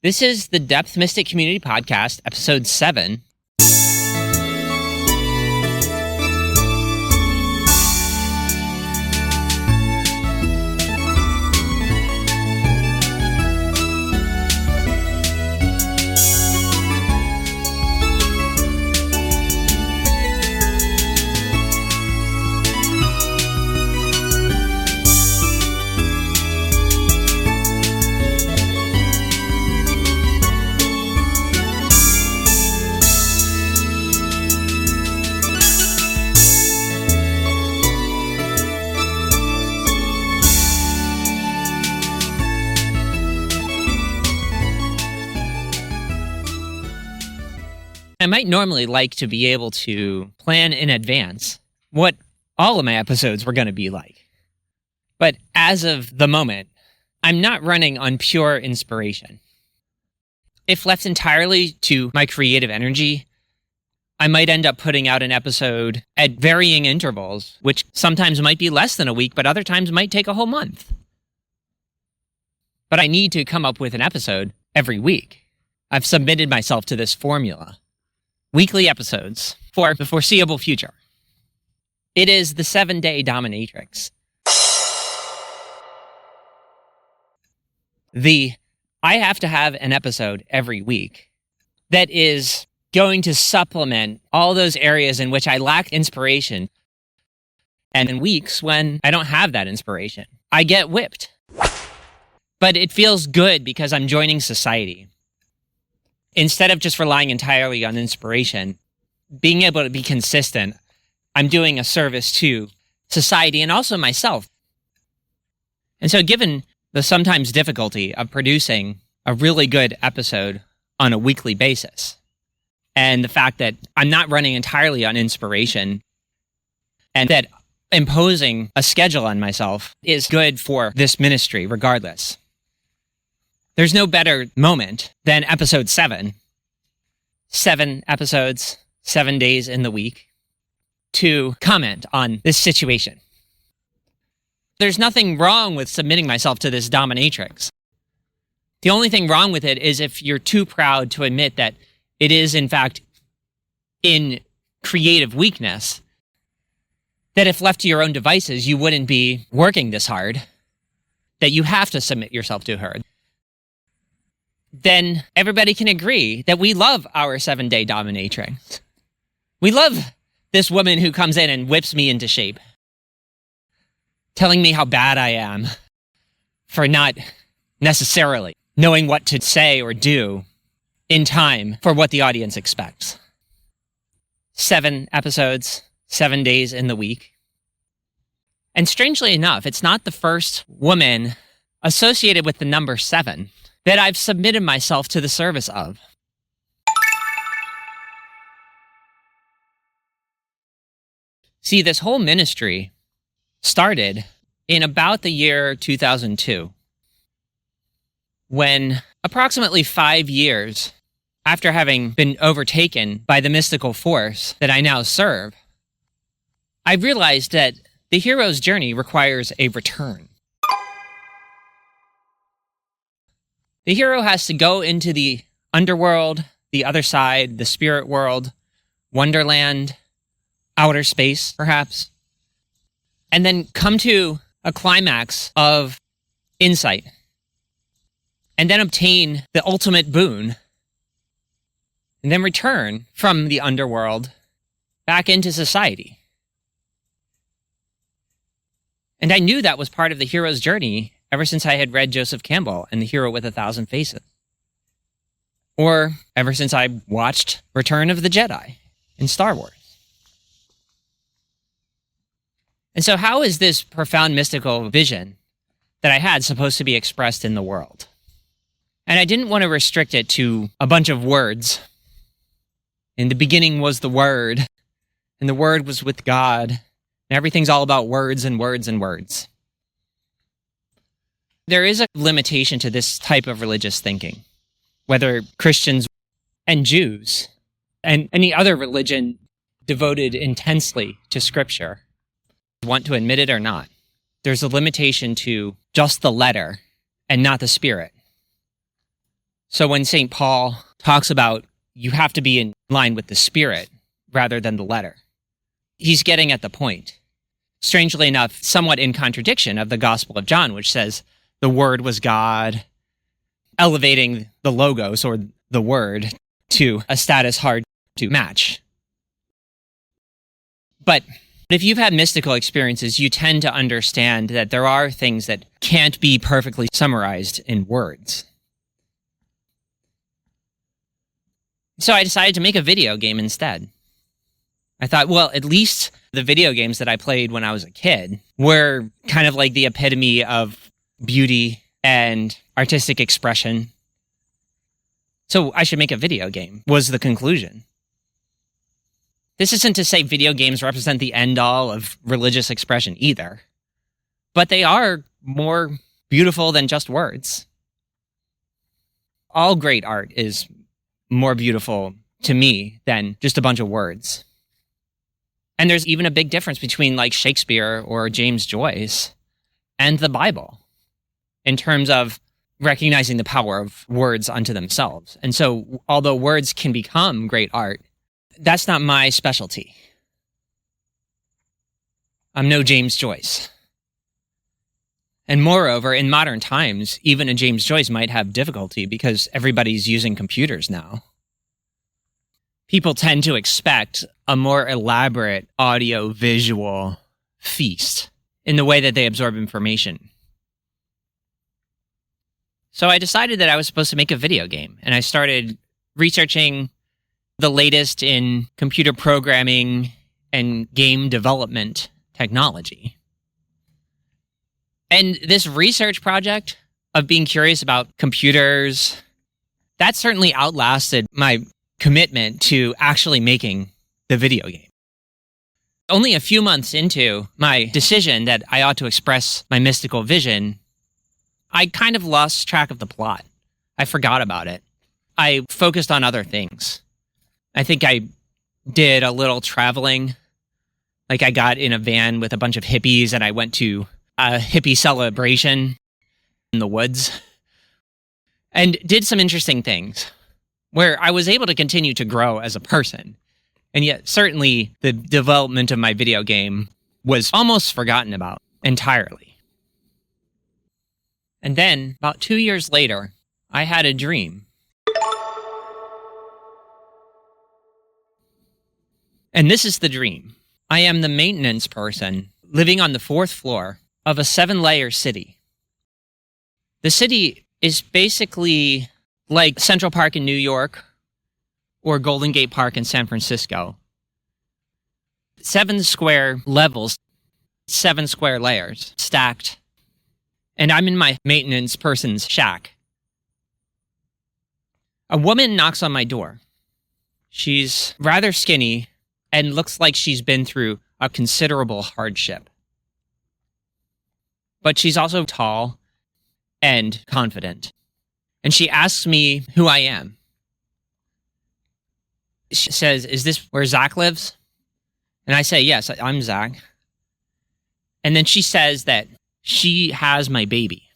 This is the Depth Mystic Community Podcast, Episode 7. I might normally like to be able to plan in advance what all of my episodes were going to be like. But as of the moment, I'm not running on pure inspiration. If left entirely to my creative energy, I might end up putting out an episode at varying intervals, which sometimes might be less than a week, but other times might take a whole month. But I need to come up with an episode every week. I've submitted myself to this formula. Weekly episodes for the foreseeable future. It is the 7-day Dominatrix. I have to have an episode every week that is going to supplement all those areas in which I lack inspiration. And in weeks when I don't have that inspiration, I get whipped. But it feels good because I'm joining society. Instead of just relying entirely on inspiration, being able to be consistent, I'm doing a service to society and also myself. And so given the sometimes difficulty of producing a really good episode on a weekly basis, and the fact that I'm not running entirely on inspiration, and that imposing a schedule on myself is good for this ministry regardless. There's no better moment than episode 7. 7 episodes, 7 days in the week, to comment on this situation. There's nothing wrong with submitting myself to this dominatrix. The only thing wrong with it is if you're too proud to admit that it is, in fact, in creative weakness, that if left to your own devices, you wouldn't be working this hard, that you have to submit yourself to her. Then everybody can agree that we love our 7-day dominatrix. We love this woman who comes in and whips me into shape, telling me how bad I am for not necessarily knowing what to say or do in time for what the audience expects. 7 episodes, 7 days in the week. And strangely enough, it's not the first woman associated with the number 7 that I've submitted myself to the service of. See, this whole ministry started in about the year 2002, when approximately 5 years after having been overtaken by the mystical force that I now serve, I realized that the hero's journey requires a return. The hero has to go into the underworld, the other side, the spirit world, Wonderland, outer space, perhaps, and then come to a climax of insight, and then obtain the ultimate boon, and then return from the underworld back into society. And I knew that was part of the hero's journey ever since I had read Joseph Campbell and The Hero with 1,000 Faces. Or ever since I watched Return of the Jedi in Star Wars. And so how is this profound mystical vision that I had supposed to be expressed in the world? And I didn't want to restrict it to a bunch of words. In the beginning was the Word, and the Word was with God, and everything's all about words and words and words. There is a limitation to this type of religious thinking, whether Christians and Jews and any other religion devoted intensely to Scripture want to admit it or not. There's a limitation to just the letter and not the spirit. So when St. Paul talks about you have to be in line with the Spirit rather than the letter, he's getting at the point. Strangely enough, somewhat in contradiction of the Gospel of John, which says the Word was God, elevating the logos or the Word to a status hard to match. But if you've had mystical experiences, you tend to understand that there are things that can't be perfectly summarized in words. So I decided to make a video game instead. I thought, well, at least the video games that I played when I was a kid were kind of like the epitome of beauty and artistic expression. So I should make a video game, was the conclusion. This isn't to say video games represent the end-all of religious expression either, but they are more beautiful than just words. All great art is more beautiful to me than just a bunch of words. And there's even a big difference between like Shakespeare or James Joyce and the Bible in terms of recognizing the power of words unto themselves. And so although words can become great art, that's not my specialty. I'm no James Joyce. And moreover, in modern times, even a James Joyce might have difficulty because everybody's using computers now. People tend to expect a more elaborate audio-visual feast in the way that they absorb information. So I decided that I was supposed to make a video game, and I started researching the latest in computer programming and game development technology. And this research project of being curious about computers, that certainly outlasted my commitment to actually making the video game. Only a few months into my decision that I ought to express my mystical vision, I kind of lost track of the plot. I forgot about it. I focused on other things. I think I did a little traveling. Like I got in a van with a bunch of hippies and I went to a hippie celebration in the woods and did some interesting things where I was able to continue to grow as a person. And yet certainly the development of my video game was almost forgotten about entirely. And then about 2 years later, I had a dream. And this is the dream. I am the maintenance person living on the 4th floor of a 7-layer city. The city is basically like Central Park in New York or Golden Gate Park in San Francisco. 7 square levels, 7 square layers stacked. And I'm in my maintenance person's shack. A woman knocks on my door. She's rather skinny and looks like she's been through a considerable hardship. But she's also tall and confident. And she asks me who I am. She says, "Is this where Zach lives?" And I say, "Yes, I'm Zach." And then she says that she has my baby.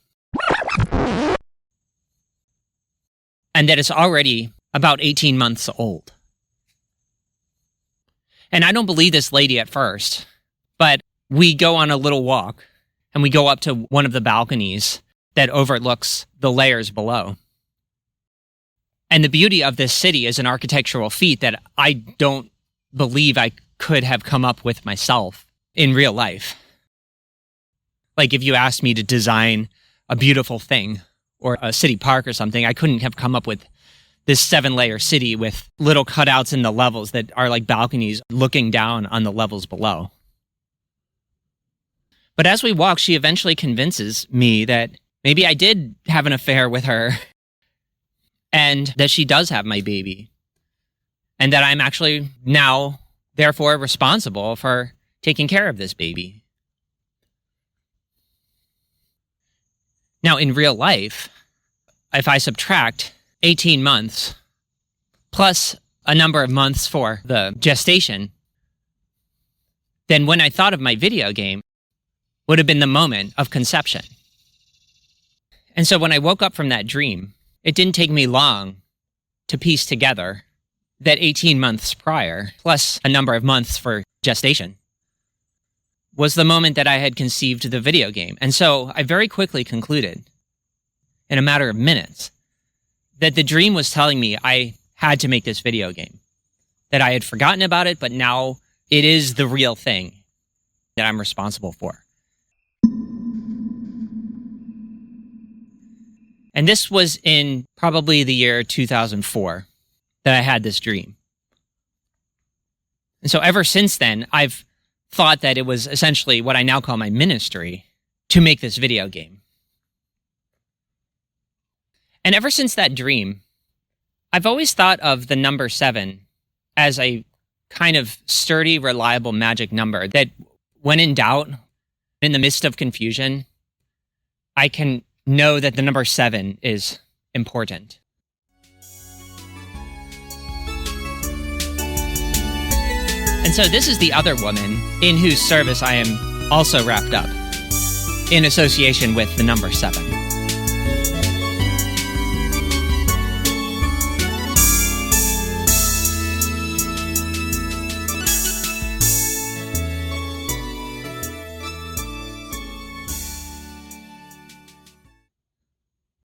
And that it's already about 18 months old. And I don't believe this lady at first, but we go on a little walk and we go up to one of the balconies that overlooks the layers below. And the beauty of this city is an architectural feat that I don't believe I could have come up with myself in real life. Like if you asked me to design a beautiful thing or a city park or something, I couldn't have come up with this 7-layer city with little cutouts in the levels that are like balconies looking down on the levels below. But as we walk, she eventually convinces me that maybe I did have an affair with her and that she does have my baby and that I'm actually now, therefore, responsible for taking care of this baby. Now, in real life, if I subtract 18 months plus a number of months for the gestation, then when I thought of my video game, would have been the moment of conception. And so when I woke up from that dream, it didn't take me long to piece together that 18 months prior, plus a number of months for gestation, was the moment that I had conceived the video game. And so I very quickly concluded, in a matter of minutes, that the dream was telling me I had to make this video game, that I had forgotten about it, but now it is the real thing that I'm responsible for. And this was in probably the year 2004 that I had this dream. And so ever since then, I've thought that it was essentially what I now call my ministry to make this video game. And ever since that dream, I've always thought of the number 7 as a kind of sturdy, reliable magic number that, when in doubt, in the midst of confusion, I can know that the number 7 is important. And so this is the other woman in whose service I am also wrapped up in association with the number 7.